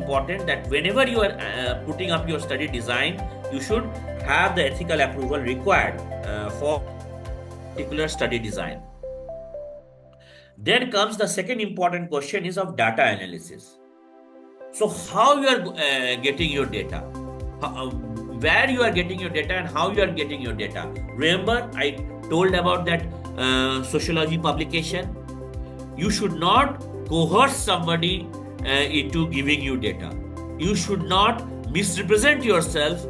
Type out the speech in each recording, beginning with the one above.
important that whenever you are putting up your study design, you should have the ethical approval required for particular study design. Then comes the second important question is of data analysis. So how you are getting your data, where you are getting your data, and how you are getting your data. Remember, I told about that sociology publication. You should not coerce somebody into giving you data. You should not misrepresent yourself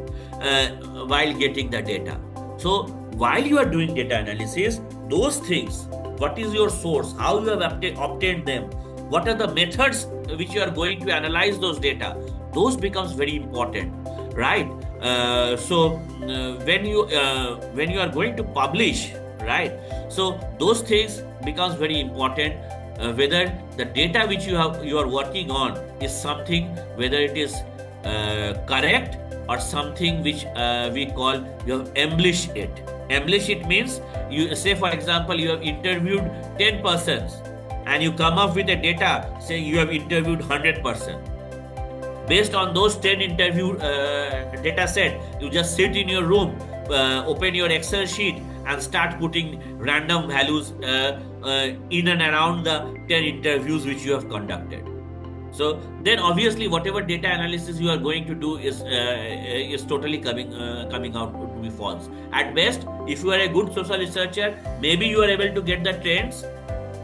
while getting the data. So while you are doing data analysis, those things, what is your source, how you have obtained them, what are the methods which you are going to analyze those data, those becomes very important, right? So when you are going to publish, right, so those things becomes very important, whether the data which you are working on is something, whether it is correct or something which we call you have embellished it. Embellish it means, you say for example you have interviewed 10 persons and you come up with a data saying you have interviewed 100%. Based on those 10 interview data set, you just sit in your room, open your Excel sheet and start putting random values in and around the 10 interviews which you have conducted. So then obviously whatever data analysis you are going to do is totally coming out to be false. At best, if you are a good social researcher, maybe you are able to get the trends.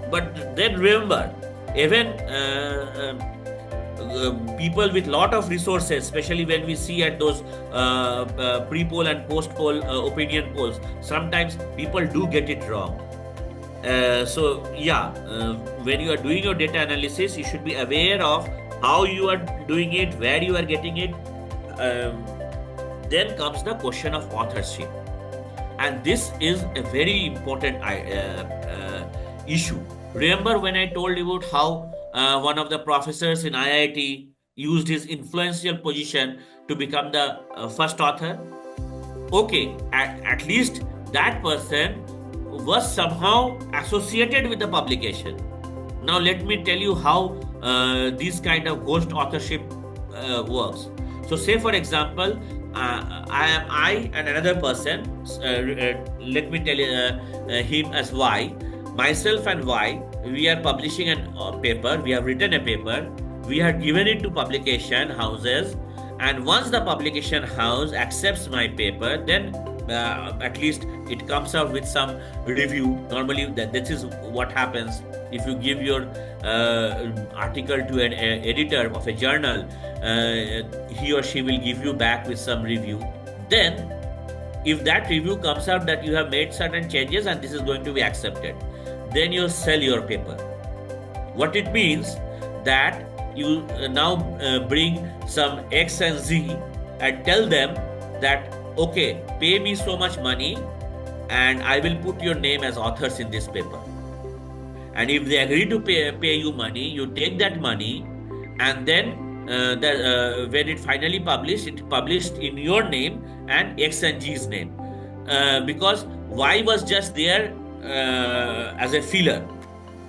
But then remember, even people with lot of resources, especially when we see at those pre-poll and post-poll opinion polls, sometimes people do get it wrong. So yeah, when you are doing your data analysis, you should be aware of how you are doing it, where you are getting it. Then comes the question of authorship, and this is a very important issue. Remember when I told you about how one of the professors in IIT used his influential position to become the first author? Okay, at least that person was somehow associated with the publication. Now let me tell you how this kind of ghost authorship works. So say for example, I and another person, let me tell him as Y, myself and Y, we are publishing a paper, we have written a paper, we have given it to publication houses, and once the publication house accepts my paper, then at least it comes out with some review. Normally this is what happens. If you give your article to an editor of a journal, he or she will give you back with some review. Then if that review comes out that you have made certain changes and this is going to be accepted, then you sell your paper. What it means that you now bring some X and Z and tell them that, okay, pay me so much money and I will put your name as authors in this paper. And if they agree to pay you money, you take that money, and then when it finally published, it published in your name and X and G's name. Because Y was just there as a filler.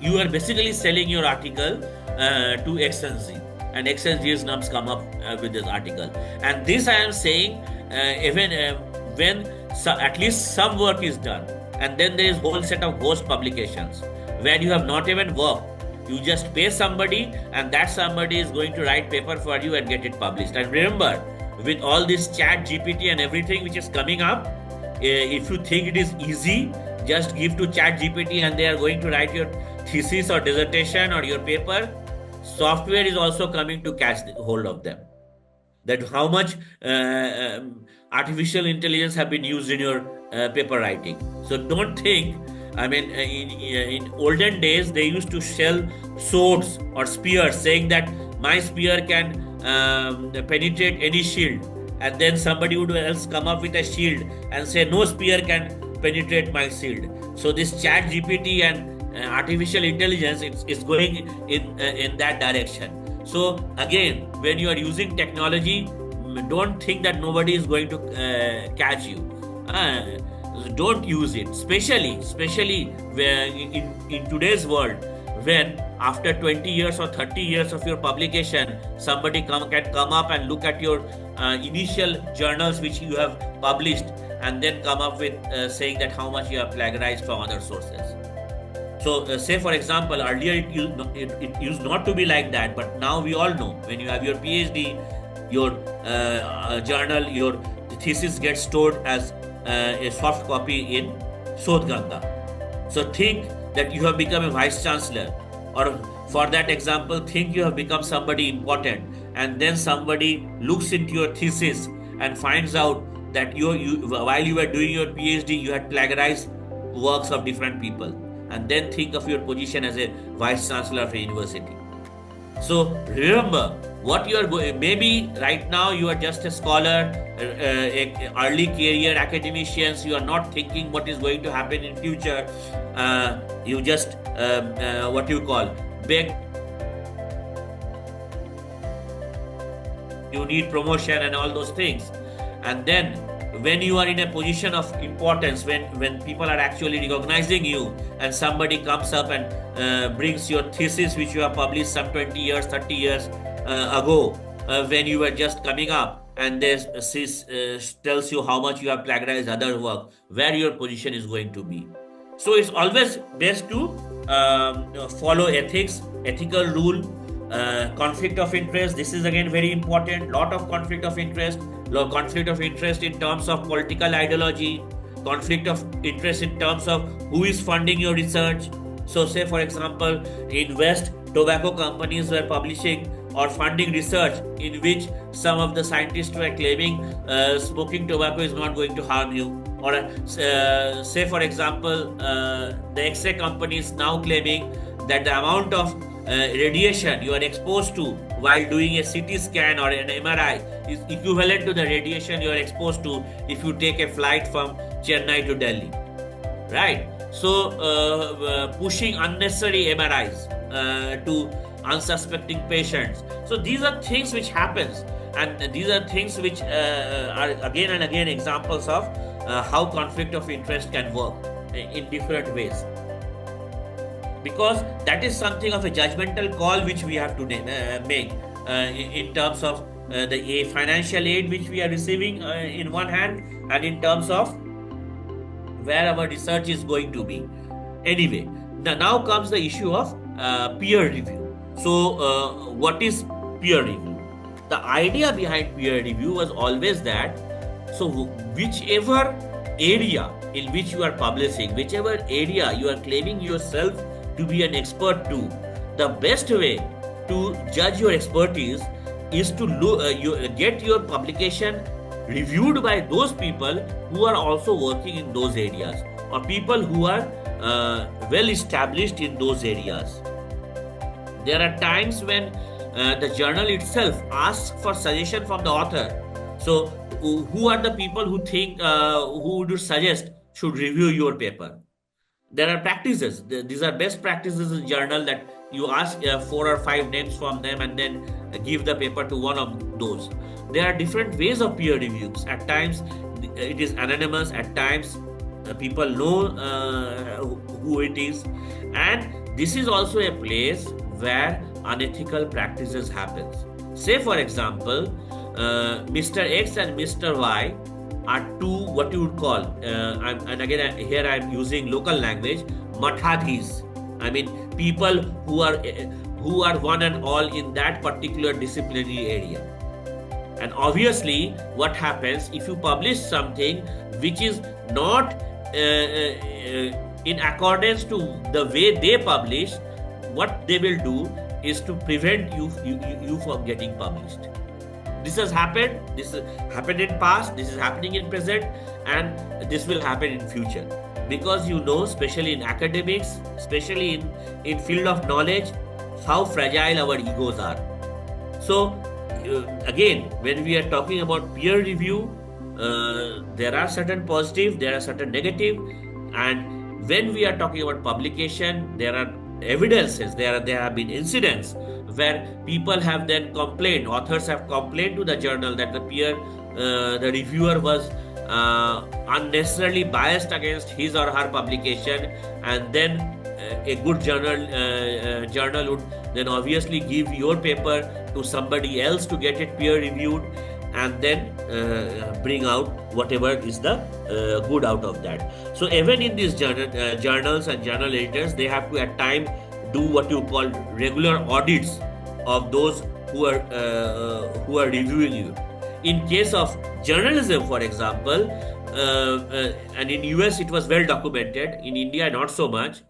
You are basically selling your article to X and Z, and X and G's names come up with this article. And this I am saying even when at least some work is done, and then there is whole set of ghost publications where you have not even worked. You just pay somebody and that somebody is going to write paper for you and get it published. And remember, with all this chat GPT and everything which is coming up, if you think it is easy, just give to chat GPT and they are going to write your thesis or dissertation or your paper. Software is also coming to catch hold of them. That how much artificial intelligence have been used in your paper writing. So don't think, I mean, in olden days, they used to sell swords or spears, saying that my spear can penetrate any shield. And then somebody would else come up with a shield and say, no spear can penetrate my shield. So this chat GPT and artificial intelligence is going in that direction. So again, when you are using technology, don't think that nobody is going to catch you. Don't use it, especially where in today's world, when after 20 years or 30 years of your publication, somebody can come up and look at your initial journals which you have published, and then come up with saying that how much you have plagiarized from other sources. So say for example, earlier it used not to be like that, but now we all know when you have your PhD, your journal, your thesis gets stored as a soft copy in Sodhganga. So think that you have become a vice chancellor, or for that example, think you have become somebody important, and then somebody looks into your thesis and finds out that you while you were doing your PhD, you had plagiarized works of different people, and then think of your position as a vice chancellor of a university. So remember what you are going. Maybe right now you are just a scholar, early career academicians. You are not thinking what is going to happen in future. You just what you call beg. You need promotion and all those things, and then when you are in a position of importance, when people are actually recognizing you, and somebody comes up and brings your thesis which you have published some 20 years 30 years ago, when you were just coming up, and this tells you how much you have plagiarized other work, where your position is going to be. So it's always best to follow ethical rule. Conflict of interest, this is again very important. Lot of conflict of interest in terms of political ideology, conflict of interest in terms of who is funding your research. So say for example, in West, tobacco companies were publishing or funding research in which some of the scientists were claiming smoking tobacco is not going to harm you, or say for example, the X-ray companies now claiming that the amount of radiation you are exposed to while doing a CT scan or an MRI is equivalent to the radiation you are exposed to if you take a flight from Chennai to Delhi, right? So pushing unnecessary MRIs to unsuspecting patients. So these are things which happens, and these are things which are again and again examples of how conflict of interest can work in different ways, because that is something of a judgmental call which we have to make in terms of the financial aid which we are receiving in one hand, and in terms of where our research is going to be. Anyway, now comes the issue of peer review. So what is peer review? The idea behind peer review was always that, so whichever area in which you are publishing, whichever area you are claiming yourself to be an expert to, the best way to judge your expertise is to get your publication reviewed by those people who are also working in those areas, or people who are well established in those areas. There are times when the journal itself asks for suggestion from the author. So who are the people who think who would you suggest should review your paper? There are practices. These are best practices in journal, that you ask 4 or 5 names from them and then give the paper to one of those. There are different ways of peer reviews. At times it is anonymous, at times people know who it is, and this is also a place where unethical practices happens. Say for example, Mr. X and Mr. Y are two, what you would call, and again here I am using local language, mathadhis. I mean people who are one and all in that particular disciplinary area. And obviously what happens if you publish something which is not in accordance to the way they publish, what they will do is to prevent you from getting published. This has happened. This happened in past. This is happening in present, and this will happen in future. Because especially in academics, especially in field of knowledge, how fragile our egos are. So again, when we are talking about peer review, there are certain positive, there are certain negative, and when we are talking about publication, there are evidences. There have been incidents where people have then complained, authors have complained to the journal that the reviewer was unnecessarily biased against his or her publication, and then a good journal would then obviously give your paper to somebody else to get it peer reviewed, and then bring out whatever is the good out of that. So even in these journals and journal editors, they have to at time do what you call regular audits of those who are reviewing you. In case of journalism, for example, and in US it was well documented, in India not so much.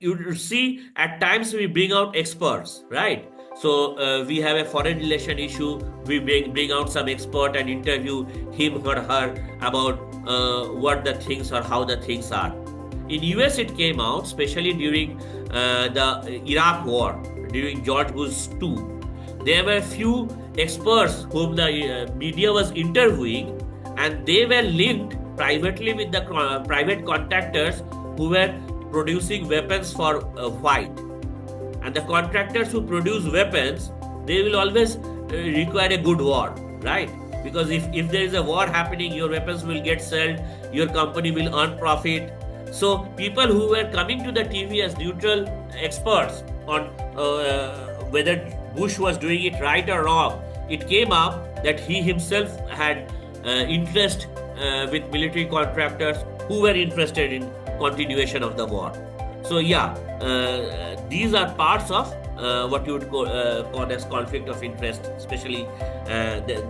You see, at times we bring out experts, right? So we have a foreign relation issue, we bring out some expert and interview him or her about what the things or how the things are. In US it came out, especially during the Iraq war, during George Bush II. There were few experts whom the media was interviewing, and they were linked privately with the private contractors who were producing weapons for fight. And the contractors who produce weapons, they will always require a good war, right? Because if there is a war happening, your weapons will get sold, your company will earn profit. So people who were coming to the TV as neutral experts on whether Bush was doing it right or wrong, it came up that he himself had interest with military contractors who were interested in continuation of the war. So yeah, these are parts of what you would call as conflict of interest, especially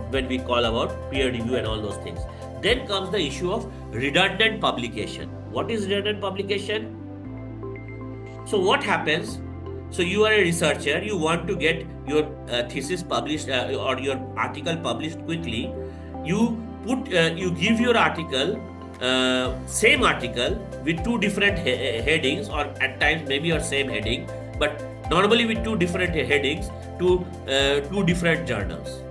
when we call about peer review and all those things. Then comes the issue of redundant publication. What is redundant publication? So what happens? So you are a researcher, you want to get your thesis published or your article published quickly. You give your article, same article with two different headings, or at times maybe your same heading, but normally with two different headings to two different journals.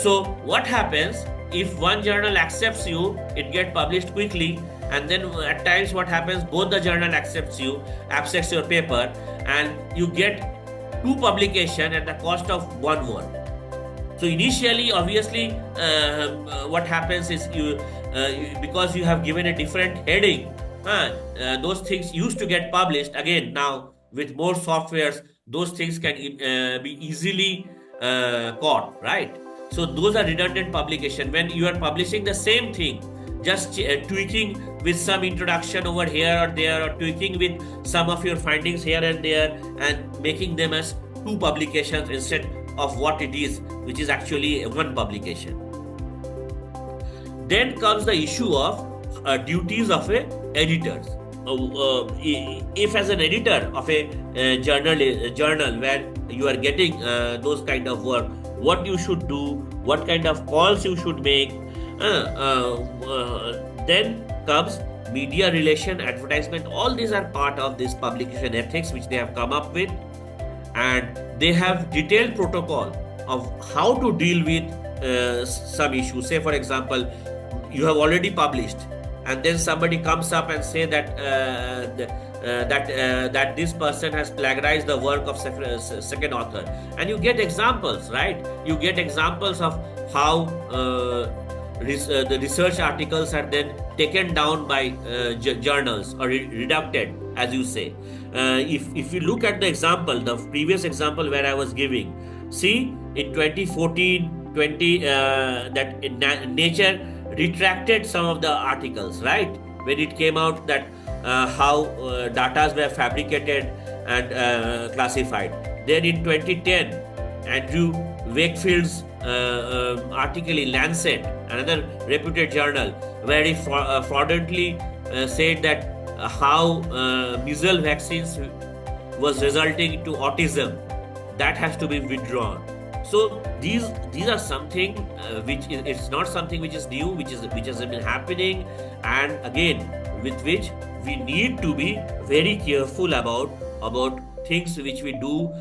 So what happens if one journal accepts you, it gets published quickly, and then at times what happens, both the journal accepts your paper, and you get two publication at the cost of one word. So initially, obviously, what happens is because you have given a different heading, those things used to get published. Again, now with more softwares, those things can be easily caught, right? So those are redundant publication. When you are publishing the same thing, just tweaking with some introduction over here or there, or tweaking with some of your findings here and there, and making them as two publications instead of what it is, which is actually one publication. Then comes the issue of duties of a editors. If as an editor of a journal where you are getting those kind of work, what you should do, what kind of calls you should make. Then comes media relation, advertisement. All these are part of this publication ethics which they have come up with, and they have detailed protocol of how to deal with some issues. Say for example, you have already published, and then somebody comes up and say that that this person has plagiarized the work of second author, and you get examples, right? You get examples of how the research articles are then taken down by journals or reducted, as you say. If you look at the example, the previous example where I was giving, see in 2014, that Nature retracted some of the articles, right? When it came out that how data were fabricated and classified. Then in 2010, Andrew Wakefield's article in Lancet, another reputed journal, where he fraudulently said that how measles vaccines was resulting to autism, that has to be withdrawn. So these are something which it's not something which is new, which has been happening, and again with which we need to be very careful about things which we do